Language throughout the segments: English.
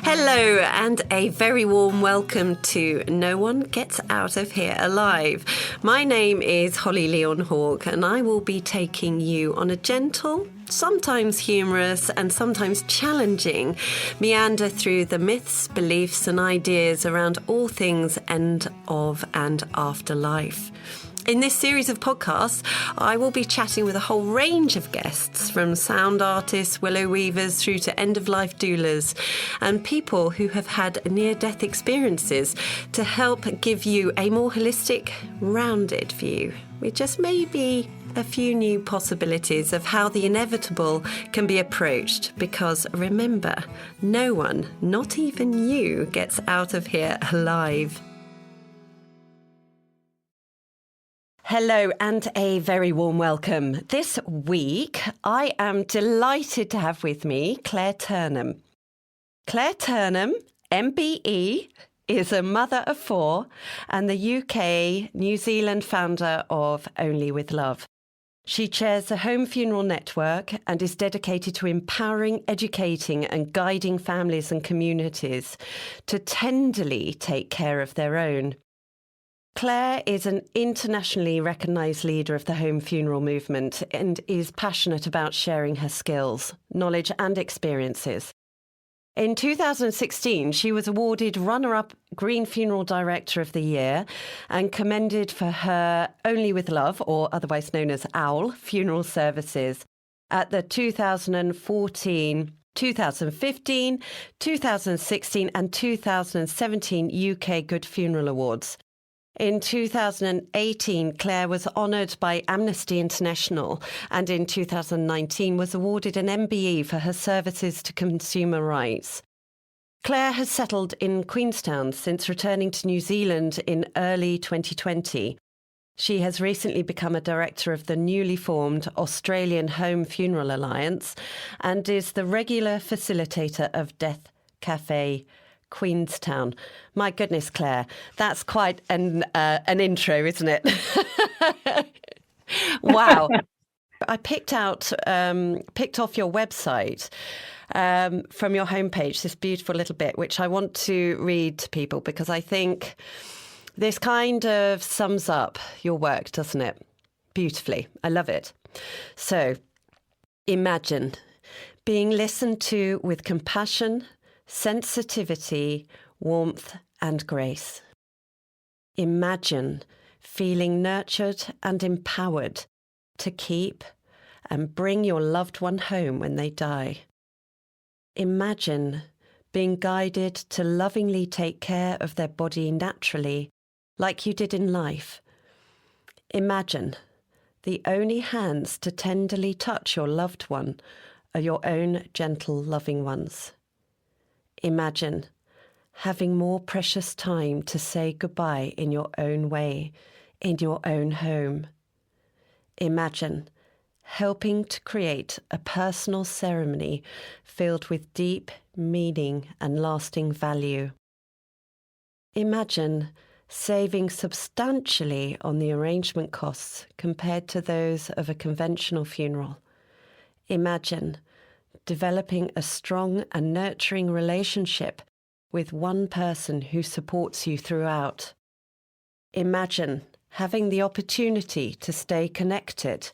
Hello, and a very warm welcome to No One Gets Out of Here Alive. My name is Holly Lyon-Hawk, and I will be taking you on a gentle, sometimes humorous and sometimes challenging meander through the myths, beliefs and ideas around all things end of and after life. In this series of podcasts, I will be chatting with a whole range of guests, from sound artists, willow weavers, through to end-of-life doulas, and people who have had near-death experiences to help give you a more holistic, rounded view, with just maybe a few new possibilities of how the inevitable can be approached. Because remember, no one, not even you, gets out of here alive. Hello and a very warm welcome. This week, I am delighted to have with me Claire Turnham. Claire Turnham, MBE, is a mother of four and the UK, New Zealand founder of Only with Love. She chairs the Home Funeral Network and is dedicated to empowering, educating and guiding families and communities to tenderly take care of their own. Claire is an internationally recognised leader of the home funeral movement and is passionate about sharing her skills, knowledge and experiences. In 2016, she was awarded runner-up Green Funeral Director of the Year and commended for her Only with Love, or otherwise known as OWL, funeral services at the 2014, 2015, 2016 and 2017 UK Good Funeral Awards. In 2018, Claire was honoured by Amnesty International and in 2019 was awarded an MBE for her services to consumer rights. Claire has settled in Queenstown since returning to New Zealand in early 2020. She has recently become a director of the newly formed Australian Home Funeral Alliance and is the regular facilitator of Death Cafe Queenstown. My goodness, Claire, that's quite an intro, isn't it? Wow. I picked off your website from your homepage, this beautiful little bit, which I want to read to people because I think this kind of sums up your work, doesn't it? Beautifully. I love it. So, imagine being listened to with compassion, sensitivity, warmth and grace. Imagine feeling nurtured and empowered to keep and bring your loved one home when they die. Imagine being guided to lovingly take care of their body naturally, like you did in life. Imagine the only hands to tenderly touch your loved one are your own gentle, loving ones. Imagine having more precious time to say goodbye in your own way, in your own home. Imagine helping to create a personal ceremony filled with deep meaning and lasting value. Imagine saving substantially on the arrangement costs compared to those of a conventional funeral. Imagine developing a strong and nurturing relationship with one person who supports you throughout. Imagine having the opportunity to stay connected,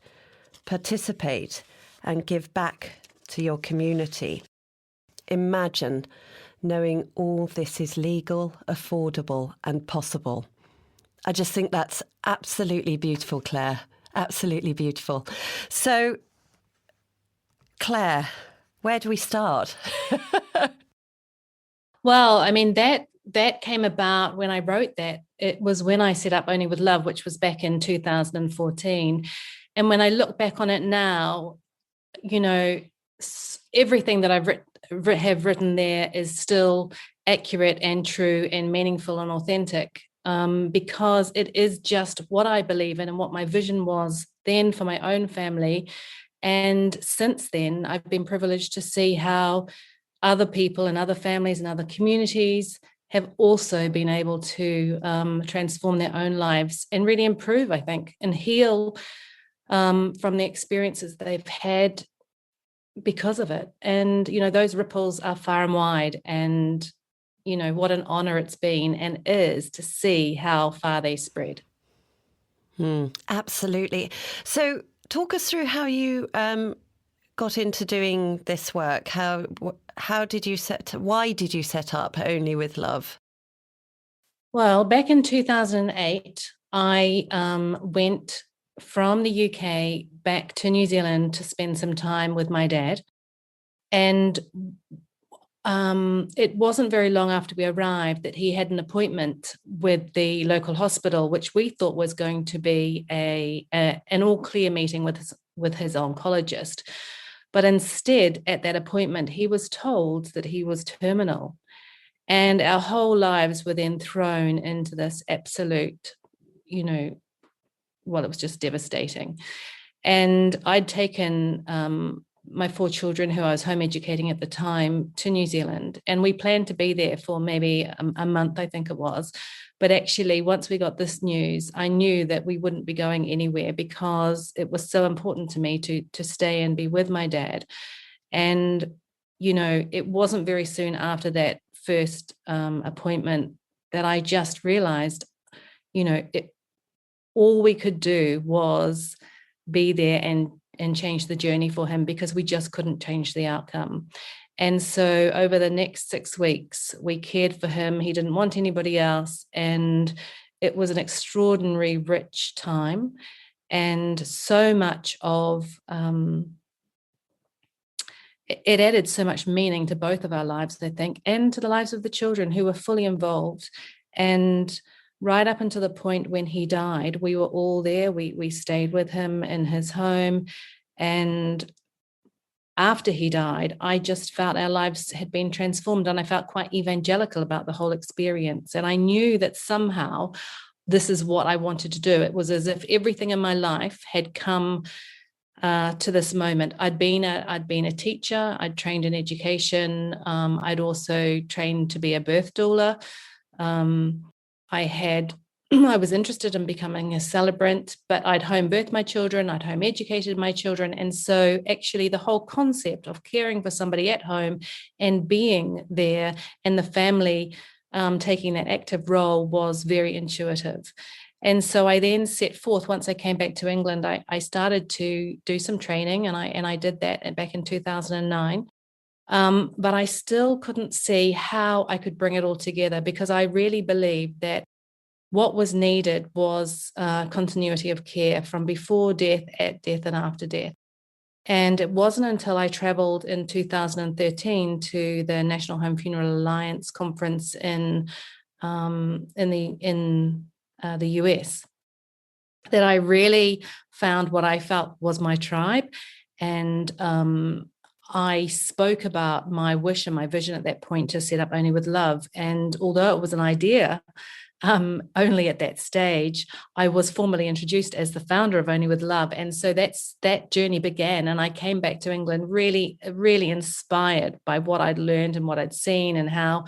participate, and give back to your community. Imagine knowing all this is legal, affordable, and possible. I just think that's absolutely beautiful, Claire. Absolutely beautiful. So, Claire, where do we start? Well, I mean, that came about when I wrote that. It was when I set up Only with Love, which was back in 2014. And when I look back on it now, you know, everything that I've have written there is still accurate and true and meaningful and authentic, because it is just what I believe in and what my vision was then for my own family. And since then, I've been privileged to see how other people and other families and other communities have also been able to transform their own lives and really improve, I think, and heal from the experiences they've had because of it. And, those ripples are far and wide. And, what an honor it's been and is to see how far they spread. Absolutely. So talk us through how you got into doing this work. Why did you set up Only with Love? Well, back in 2008, I went from the UK back to New Zealand to spend some time with my dad. And it wasn't very long after we arrived that he had an appointment with the local hospital, which we thought was going to be an all-clear meeting with his oncologist. But instead, at that appointment, he was told that he was terminal. And our whole lives were then thrown into this absolute, it was just devastating. And I'd taken my 4 children, who I was home educating at the time, to New Zealand. And we planned to be there for maybe a month, I think it was. But actually, once we got this news, I knew that we wouldn't be going anywhere, because it was so important to me to stay and be with my dad. And, it wasn't very soon after that first appointment that I just realized, all we could do was be there and change the journey for him, because we just couldn't change the outcome. And so over the next 6 weeks, we cared for him. He didn't want anybody else. And it was an extraordinary, rich time. And so much of it added so much meaning to both of our lives, I think, and to the lives of the children, who were fully involved. And right up until the point when he died, we were all there. We stayed with him in his home. And after he died, I just felt our lives had been transformed, and I felt quite evangelical about the whole experience. And I knew that somehow this is what I wanted to do. It was as if everything in my life had come to this moment. I'd been a teacher. I'd trained in education. I'd also trained to be a birth doula. I was interested in becoming a celebrant, but I'd home birthed my children, I'd home educated my children. And so actually the whole concept of caring for somebody at home and being there, and the family taking that active role, was very intuitive. And so I then set forth, once I came back to England, I started to do some training, and I did that back in 2009. But I still couldn't see how I could bring it all together, because I really believed that what was needed was continuity of care from before death, at death, and after death. And it wasn't until I travelled in 2013 to the National Home Funeral Alliance conference in the US that I really found what I felt was my tribe. And I spoke about my wish and my vision at that point to set up Only with Love. And although it was an idea, only at that stage, I was formally introduced as the founder of Only with Love. And so that journey began. And I came back to England really, really inspired by what I'd learned and what I'd seen, and how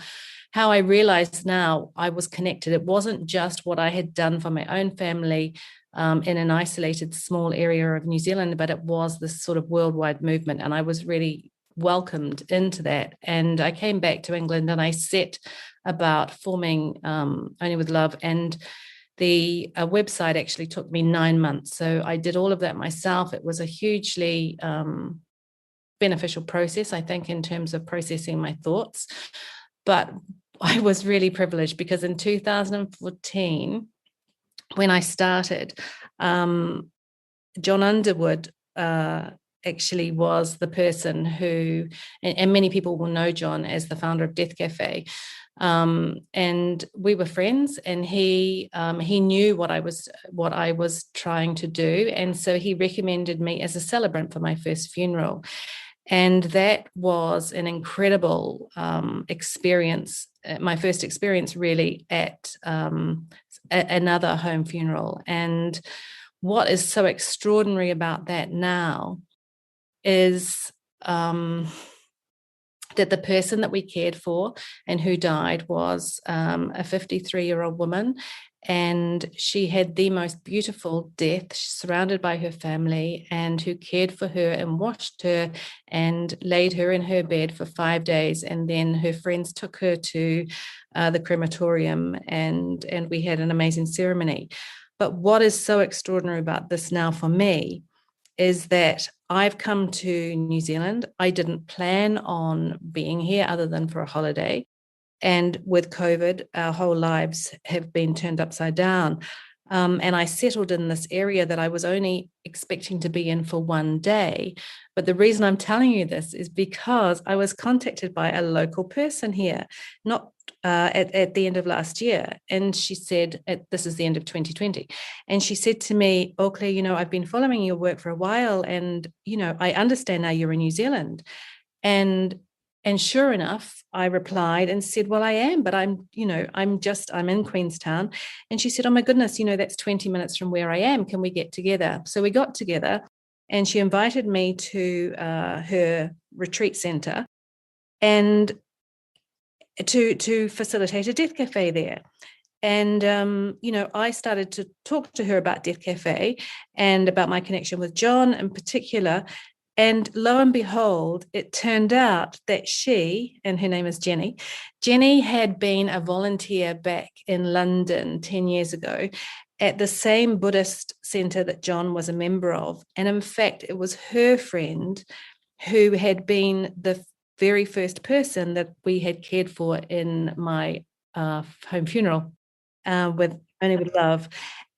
I realized now I was connected. It wasn't just what I had done for my own family in an isolated small area of New Zealand, but it was this sort of worldwide movement. And I was really welcomed into that. And I came back to England and I set about forming Only with Love. And the website actually took me 9 months. So I did all of that myself. It was a hugely beneficial process, I think, in terms of processing my thoughts. But I was really privileged, because in 2014, when I started, John Underwood actually was the person who, and many people will know John as the founder of Death Cafe. And we were friends, and he knew what I was trying to do. And so he recommended me as a celebrant for my first funeral. And that was an incredible experience, my first experience really at another home funeral. And what is so extraordinary about that now is that the person that we cared for and who died was a 53-year-old woman. And she had the most beautiful death, surrounded by her family, and who cared for her and washed her and laid her in her bed for 5 days. And then her friends took her to the crematorium, and we had an amazing ceremony. But what is so extraordinary about this now for me is that I've come to New Zealand. I didn't plan on being here other than for a holiday. And with COVID, our whole lives have been turned upside down. And I settled in this area that I was only expecting to be in for 1 day. But the reason I'm telling you this is because I was contacted by a local person here, not at the end of last year. And she said, this is the end of 2020. And she said to me, "Oh, Claire, I've been following your work for a while. And, I understand now you're in New Zealand." And sure enough, I replied and said, "Well, I am, but I'm in Queenstown." And she said, "Oh my goodness, that's 20 minutes from where I am. Can we get together?" So we got together, and she invited me to her retreat center and to facilitate a death cafe there. And, I started to talk to her about Death Cafe and about my connection with John in particular. And lo and behold, it turned out that she, and her name is Jenny had been a volunteer back in London 10 years ago at the same Buddhist center that John was a member of. And in fact, it was her friend who had been the very first person that we had cared for in my home funeral with Only With Love.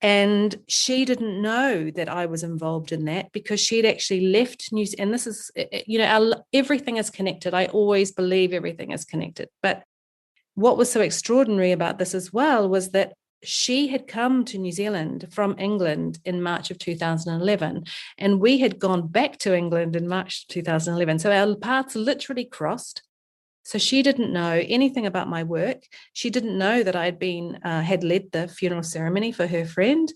And she didn't know that I was involved in that because she'd actually left New Zealand. And this is, everything is connected. I always believe everything is connected. But what was so extraordinary about this as well was that she had come to New Zealand from England in March of 2011, and we had gone back to England in March 2011. So our paths literally crossed. So she didn't know anything about my work. She didn't know that I had led the funeral ceremony for her friend.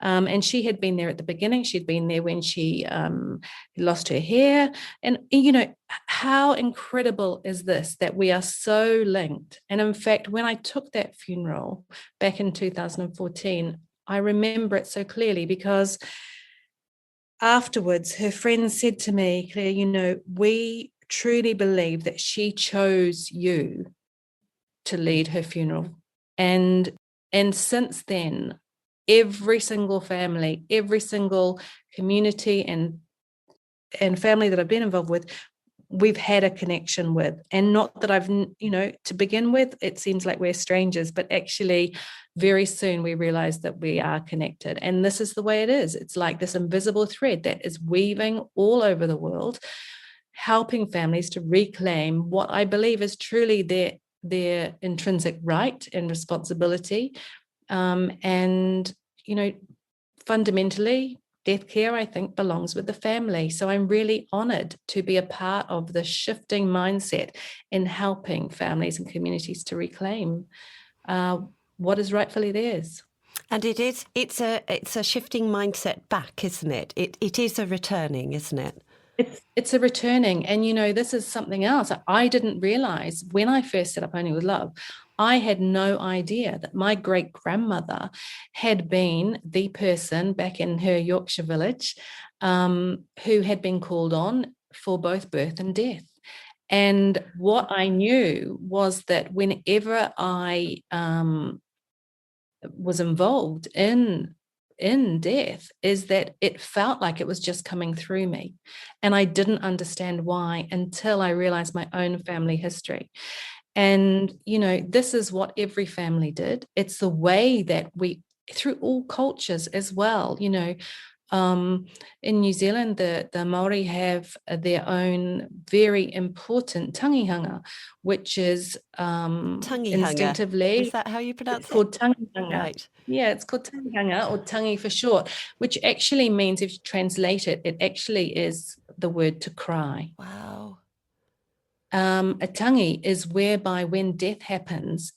And she had been there at the beginning. She'd been there when she lost her hair. And, how incredible is this that we are so linked? And in fact, when I took that funeral back in 2014, I remember it so clearly because afterwards, her friend said to me, "Claire, we truly believe that she chose you to lead her funeral." And since then, every single family, every single community and family that I've been involved with, we've had a connection with. And not that I've, to begin with, it seems like we're strangers, but actually very soon we realize that we are connected. And this is the way it is. It's like this invisible thread that is weaving all over the world, helping families to reclaim what I believe is truly their intrinsic right and responsibility. And, fundamentally, death care, I think, belongs with the family. So I'm really honored to be a part of the shifting mindset in helping families and communities to reclaim what is rightfully theirs. And it's a shifting mindset back, isn't it? It is a returning, isn't it? It's a returning. And, this is something else. I didn't realize when I first set up Only With Love, I had no idea that my great-grandmother had been the person back in her Yorkshire village who had been called on for both birth and death. And what I knew was that whenever I was involved in death, is that it felt like it was just coming through me. And I didn't understand why until I realized my own family history. And, this is what every family did. It's the way that we, through all cultures as well, in New Zealand, the Māori have their own very important tangihanga, which is instinctively. Is that how you pronounce it? It's called tangihanga. Right. Yeah, it's called tangihanga, or tangi for short, which actually means, if you translate it, it actually is the word to cry. Wow. A tangi is whereby when death happens,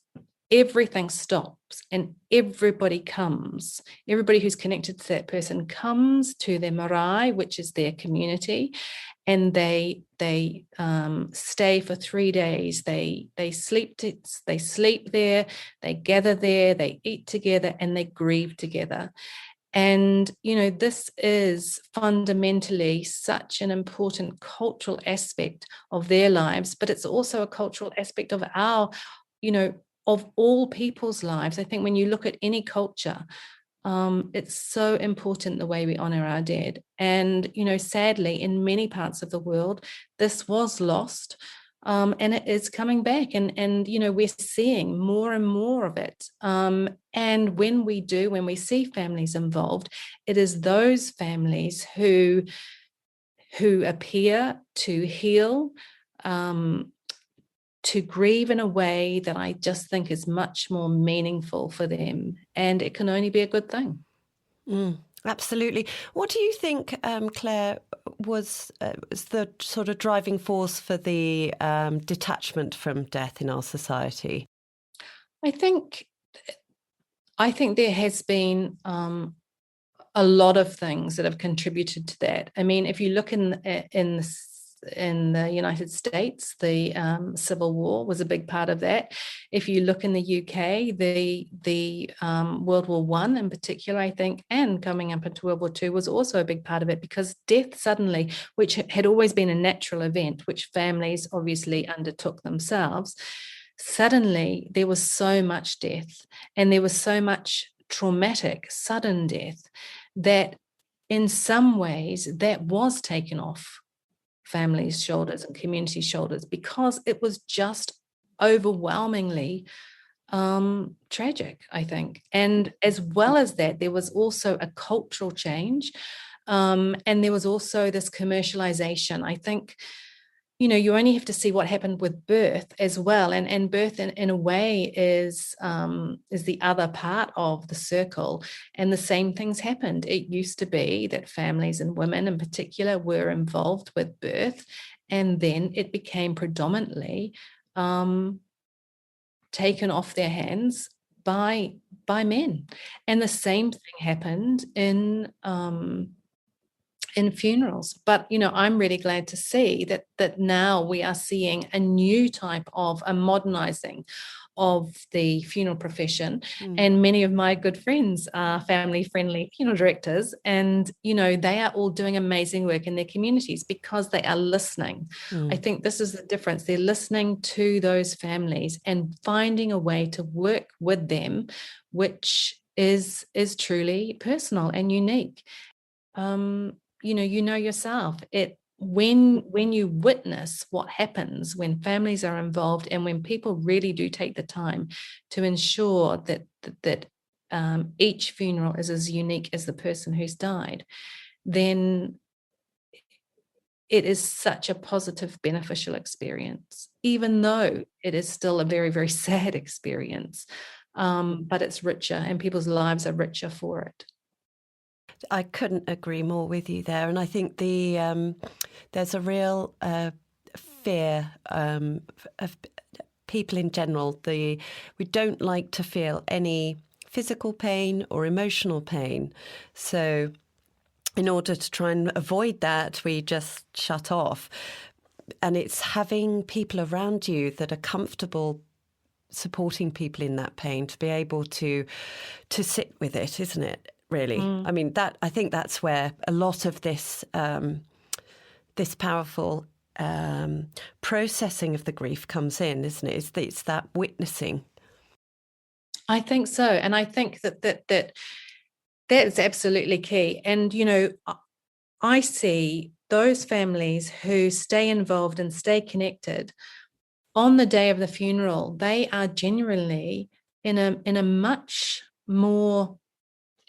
everything stops and everybody who's connected to that person comes to their marae, which is their community, and they stay for 3 days. They sleep there, they gather there, they eat together, and they grieve together. And, this is fundamentally such an important cultural aspect of their lives, but it's also a cultural aspect of our, of all people's lives. I think when you look at any culture, it's so important the way we honor our dead. And, sadly, in many parts of the world, this was lost. And it is coming back, and we're seeing more and more of it. And when we see families involved, it is those families who appear to heal, to grieve in a way that I just think is much more meaningful for them, and it can only be a good thing. Absolutely. What do you think, Claire, was the sort of driving force for the detachment from death in our society? I think there has been a lot of things that have contributed to that. I mean, if you look in the United States, the Civil War was a big part of that. If you look in the UK, the World War I in particular, I think, and coming up into World War II was also a big part of it, because death suddenly, which had always been a natural event, which families obviously undertook themselves, suddenly there was so much death, and there was so much traumatic, sudden death, that in some ways that was taken off families' shoulders and community shoulders, because it was just overwhelmingly tragic, I think. And as well as that, there was also a cultural change, and there was also this commercialization. I think, you only have to see what happened with birth as well, and birth in a way is the other part of the circle, and the same things happened. It used to be that families and women in particular were involved with birth, and then it became predominantly taken off their hands by men, and the same thing happened in funerals. But I'm really glad to see that now we are seeing a new type of a modernizing of the funeral profession. And many of my good friends are family friendly funeral directors, and they are all doing amazing work in their communities because they are listening. I think this is the difference. They're listening to those families and finding a way to work with them, which is truly personal and unique. Yourself, when you witness what happens when families are involved, and when people really do take the time to ensure that each funeral is as unique as the person who's died, then it is such a positive, beneficial experience, even though it is still a very, very sad experience. But it's richer, and people's lives are richer for it. I couldn't agree more with you there. And I think there's a real fear of people in general. We don't like to feel any physical pain or emotional pain. So in order to try and avoid that, we just shut off. And it's having people around you that are comfortable supporting people in that pain, to be able to sit with it, isn't it? Really, I mean, I think that's where a lot of this this powerful processing of the grief comes in, isn't it? It's that witnessing. I think so, and I think that is absolutely key. And I see those families who stay involved and stay connected on the day of the funeral. They are genuinely in a much more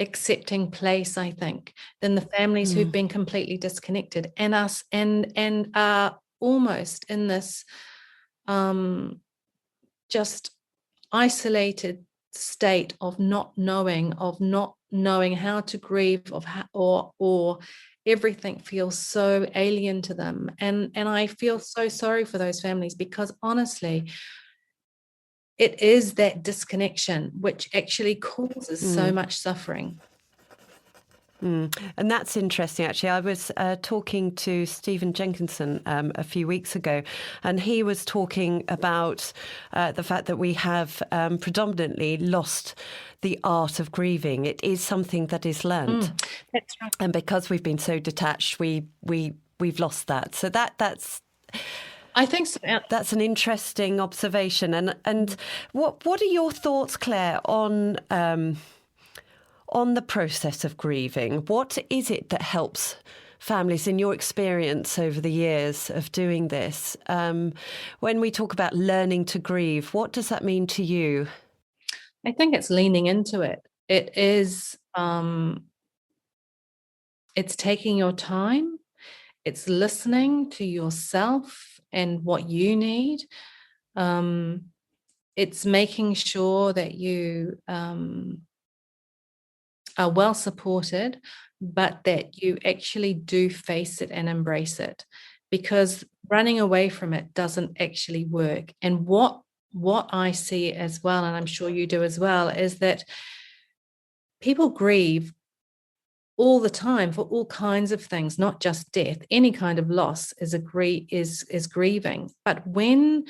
accepting place, I think, than the families who've been completely disconnected and are almost in this just isolated state of not knowing how to grieve, or everything feels so alien to them. And I feel so sorry for those families, because honestly, it is that disconnection which actually causes so much suffering. And that's interesting, actually. I was talking to Stephen Jenkinson a few weeks ago, and he was talking about the fact that we have predominantly lost the art of grieving. It is something that is learnt. That's right. And because we've been so detached, we've lost that. So that's I think so. That's an interesting observation. And what are your thoughts, Claire, on the process of grieving? What is it that helps families in your experience over the years of doing this? When we talk about learning to grieve, what does that mean to you? I think it's leaning into it. It is, it's taking your time. It's listening to yourself and what you need. It's making sure that you are well supported, but that you actually do face it and embrace it, because running away from it doesn't actually work. And what I see as well, and I'm sure you do as well, is that people grieve all the time for all kinds of things, not just death. Any kind of loss is grieving. But when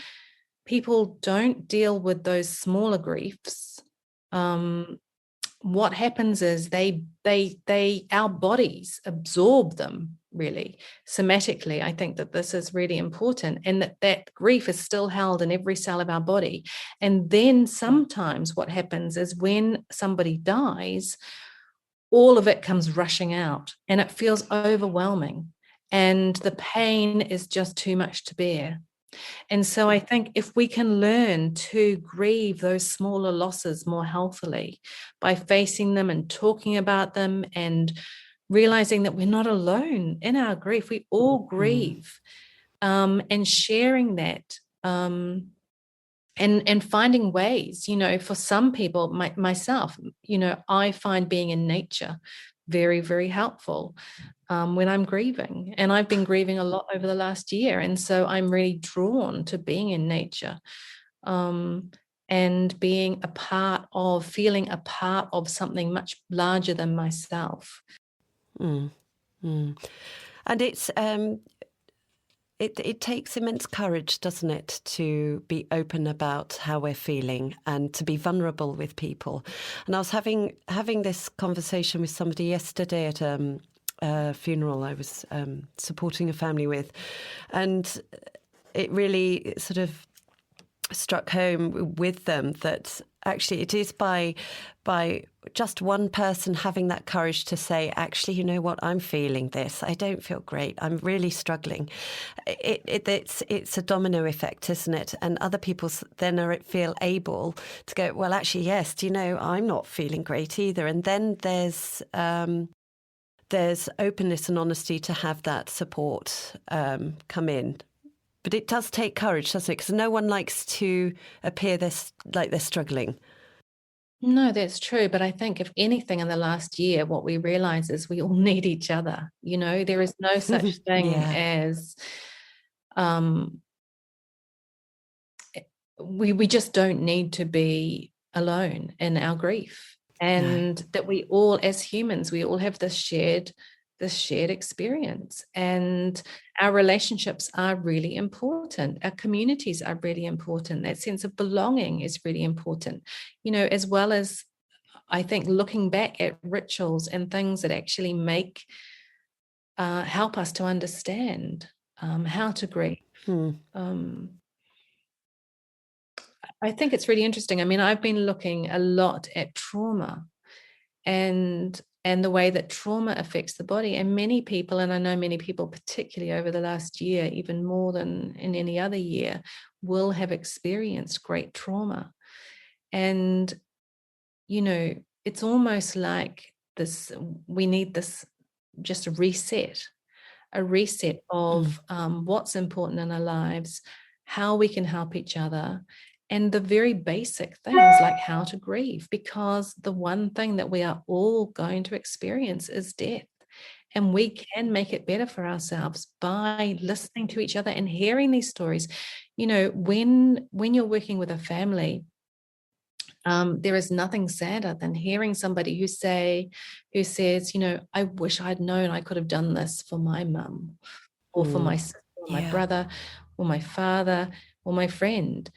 people don't deal with those smaller griefs, what happens is our bodies absorb them really somatically. I think that this is really important, and that grief is still held in every cell of our body. And then sometimes what happens is when somebody dies, all of it comes rushing out and it feels overwhelming, and the pain is just too much to bear. And so I think if we can learn to grieve those smaller losses more healthily by facing them and talking about them and realizing that we're not alone in our grief, we all grieve, and sharing that, and finding ways, for some people, myself, I find being in nature very, very helpful when I'm grieving. And I've been grieving a lot over the last year. And so I'm really drawn to being in nature, and feeling a part of something much larger than myself. And it's it takes immense courage, doesn't it, to be open about how we're feeling and to be vulnerable with people. And I was having this conversation with somebody yesterday at a funeral I was supporting a family with, and it really sort of struck home with them that actually it is by just one person having that courage to say, actually, you know what, I'm feeling this. I don't feel great. I'm really struggling. It's a domino effect, isn't it? And other people then feel able to go, well, actually, yes, I'm not feeling great either. And then there's openness and honesty to have that support come in. But it does take courage, doesn't it? Because no one likes to appear like they're struggling. No, that's true. But I think if anything in the last year, what we realize is we all need each other. There is no such thing as we just don't need to be alone in our grief. And that we all, as humans, we all have this shared experience, and our relationships are really important. Our communities are really important. That sense of belonging is really important, as well as, I think, looking back at rituals and things that actually help us to understand how to grieve. I think it's really interesting. I mean, I've been looking a lot at trauma and the way that trauma affects the body. And many people, and I know many people, particularly over the last year, even more than in any other year, will have experienced great trauma. And, it's almost like this, we need this, just a reset of what's important in our lives, how we can help each other, and the very basic things like how to grieve, because the one thing that we are all going to experience is death. And we can make it better for ourselves by listening to each other and hearing these stories. When you're working with a family, There is nothing sadder than hearing somebody who says, I wish I'd known I could have done this for my mum, or for my sister, or my brother, or my father, or my friend.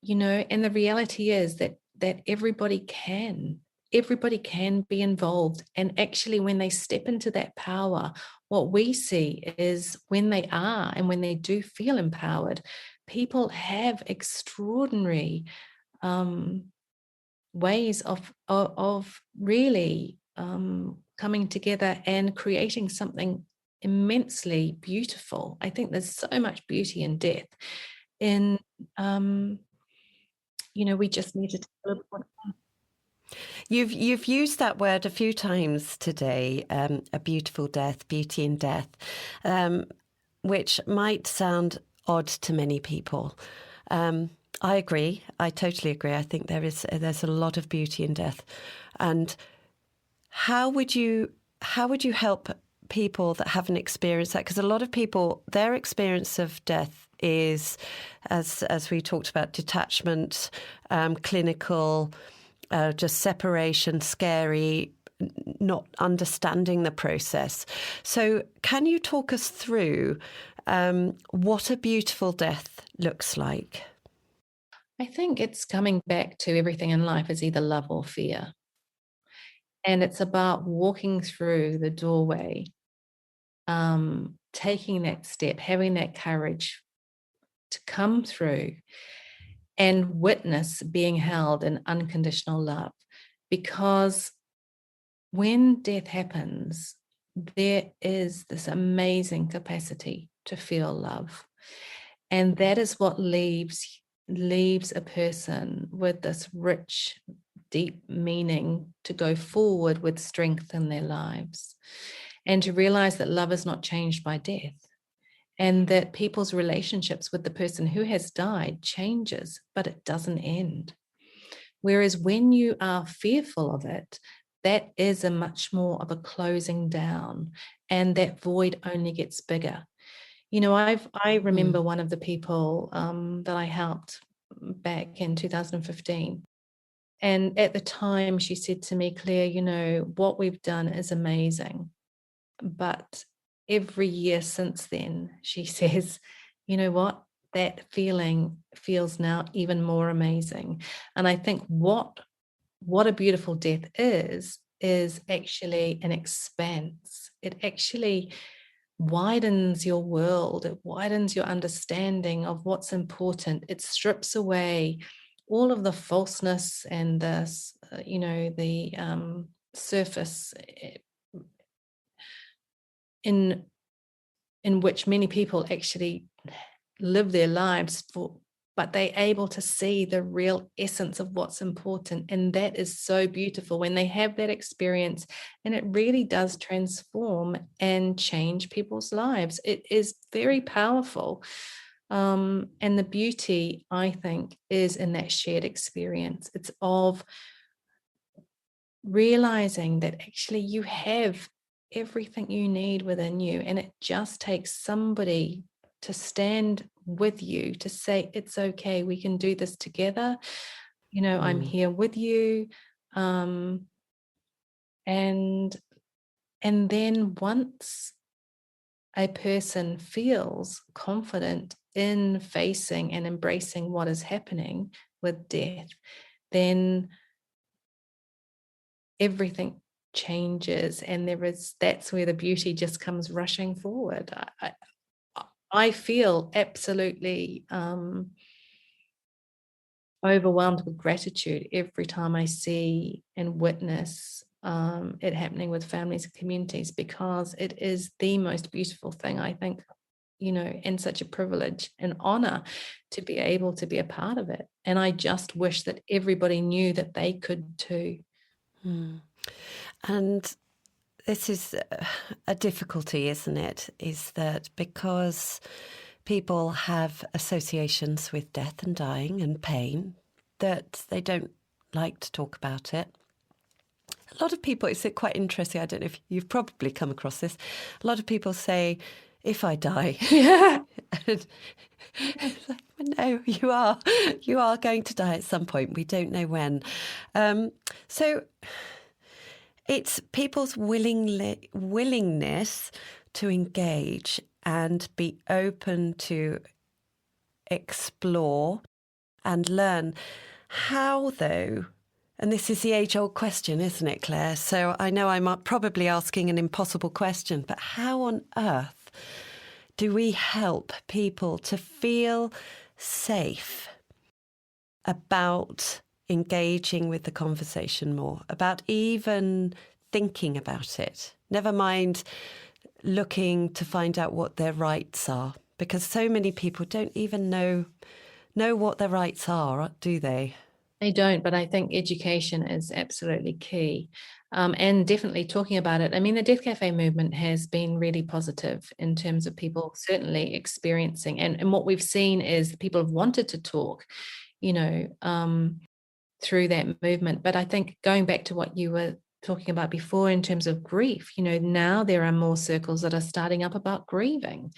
And the reality is that everybody can be involved. And actually, when they step into that power, what we see is when they are and when they do feel empowered, people have extraordinary ways of really coming together and creating something immensely beautiful. I think there's so much beauty in death. And we just need to take a little bit. You've used that word a few times today, a beautiful death, beauty in death, which might sound odd to many people. I agree. I totally agree. I think there's a lot of beauty in death. And how would you help people that haven't experienced that? Because a lot of people, their experience of death is, as we talked about, detachment, clinical, just separation, scary, not understanding the process. So can you talk us through what a beautiful death looks like? I think it's coming back to everything in life is either love or fear. And it's about walking through the doorway, taking that step, having that courage to come through and witness being held in unconditional love. Because when death happens, there is this amazing capacity to feel love. And that is what leaves a person with this rich, deep meaning to go forward with strength in their lives, and to realize that love is not changed by death, and that people's relationships with the person who has died changes, but it doesn't end. Whereas when you are fearful of it, that is a much more of a closing down, and that void only gets bigger. I remember one of the people that I helped back in 2015. And at the time, she said to me, Claire, what we've done is amazing. But every year since then, she says, you know what? That feeling feels now even more amazing. And I think what a beautiful death is actually an expanse. It actually widens your world. It widens your understanding of what's important. It strips away all of the falseness and the surface in which many people actually live their lives for, but they're able to see the real essence of what's important. And that is so beautiful when they have that experience, and it really does transform and change people's lives. It is very powerful. And the beauty, I think, is in that shared experience. It's of realizing that actually you have everything you need within you, and it just takes somebody to stand with you to say, it's okay, we can do this together. I'm here with you. And then once a person feels confident in facing and embracing what is happening with death, then everything changes, and that's where the beauty just comes rushing forward. I feel absolutely overwhelmed with gratitude every time I see and witness it happening with families and communities, because it is the most beautiful thing, I think, and such a privilege and honor to be able to be a part of it. And I just wish that everybody knew that they could too. And this is a difficulty, isn't it? Is that because people have associations with death and dying and pain, that they don't like to talk about it. A lot of people, it's quite interesting, I don't know if you've probably come across this, a lot of people say if I die. Yeah. No, you are going to die at some point. We don't know when. So it's people's willingness to engage and be open to explore and learn. How, though? And this is the age-old question, isn't it, Claire? So I know I'm probably asking an impossible question, but how on earth do we help people to feel safe about engaging with the conversation more, about even thinking about it? Never mind looking to find out what their rights are, because so many people don't even know what their rights are, do they? They don't, but I think education is absolutely key. And definitely talking about it. I mean, the Death Cafe movement has been really positive in terms of people certainly experiencing, and what we've seen is people have wanted to talk, through that movement. But I think going back to what you were talking about before in terms of grief, now there are more circles that are starting up about grieving.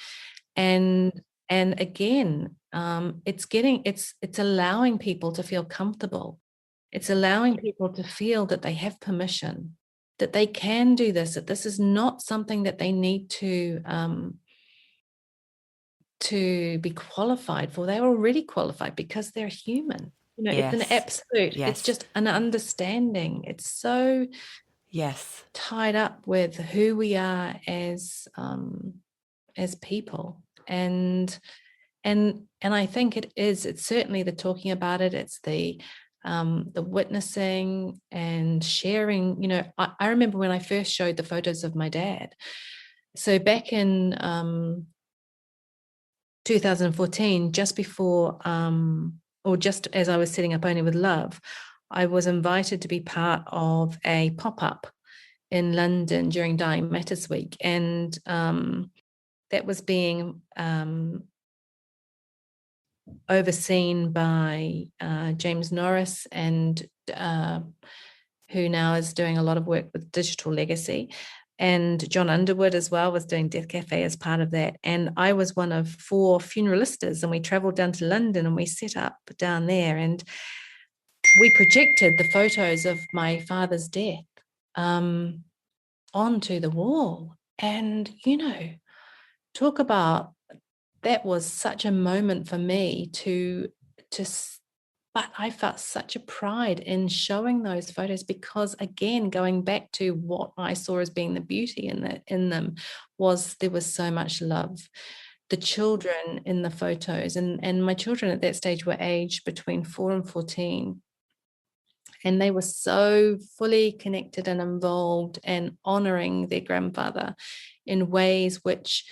And again, it's allowing people to feel comfortable. It's allowing people to feel that they have permission, that they can do this, that this is not something that they need to be qualified for. They're already qualified because they're human. It's an absolute, it's just an understanding. It's so tied up with who we are as people. And I think it's certainly the talking about it. It's the witnessing and sharing. I remember when I first showed the photos of my dad. So back in 2014, just before or just as I was setting up Only with Love, I was invited to be part of a pop-up in London during Dying Matters Week. And that was being overseen by James Norris, and who now is doing a lot of work with Digital Legacy. And John Underwood as well was doing Death Cafe as part of that. And I was one of 4 funeralistas, and we traveled down to London and we set up down there. And we projected the photos of my father's death onto the wall. And, talk about, that was such a moment for me but I felt such a pride in showing those photos, because again, going back to what I saw as being the beauty in them was there was so much love. The children in the photos, and my children at that stage were aged between 4 and 14. And they were so fully connected and involved and honoring their grandfather in ways which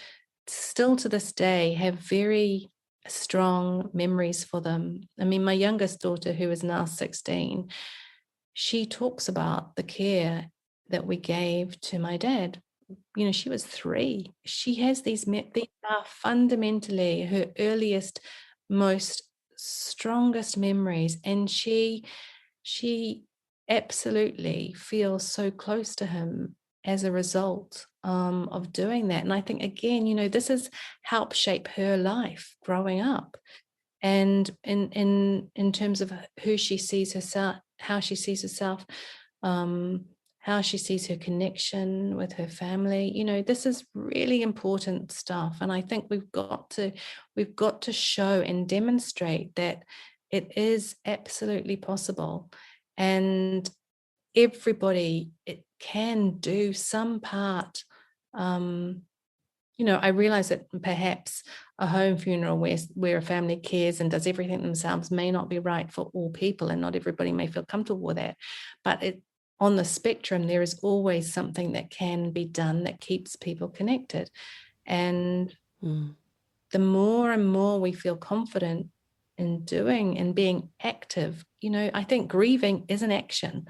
still to this day have very strong memories for them. I mean, my youngest daughter, who is now 16, she talks about the care that we gave to my dad. She was 3. She has these are fundamentally her earliest, most strongest memories. And she absolutely feels so close to him as a result of doing that. And I think, again, this has helped shape her life growing up, and in terms of who she sees herself, how she sees herself, how she sees her connection with her family. This is really important stuff. And I think we've got to show and demonstrate that it is absolutely possible, and everybody can do some part. I realize that perhaps a home funeral where a family cares and does everything themselves may not be right for all people, and not everybody may feel comfortable with that. But on the spectrum, there is always something that can be done that keeps people connected. And the more and more we feel confident in doing and being active, I think grieving is an action.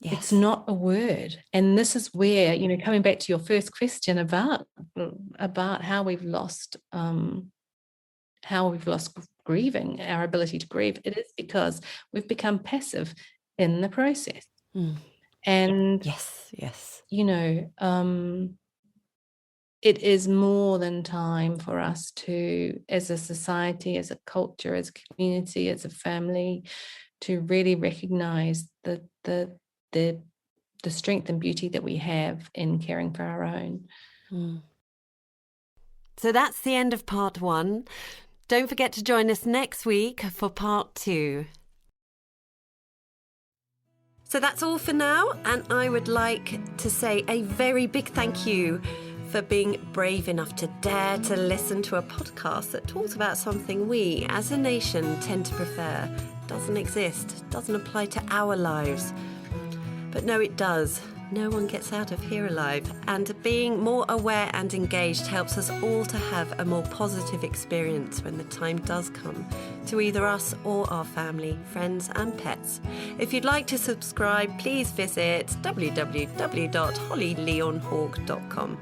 Yes. It's not a word. And this is where, coming back to your first question about how we've lost grieving, our ability to grieve, it is because we've become passive in the process. And yes, it is more than time for us to, as a society, as a culture, as a community, as a family, to really recognize the strength and beauty that we have in caring for our own. So that's the end of part 1. Don't forget to join us next week for part 2. So that's all for now, and I would like to say a very big thank you for being brave enough to dare to listen to a podcast that talks about something we, as a nation, tend to prefer. Doesn't exist, doesn't apply to our lives. But no, it does. No one gets out of here alive. And being more aware and engaged helps us all to have a more positive experience when the time does come, to either us or our family, friends and pets. If you'd like to subscribe, please visit www.hollylyon-hawk.com.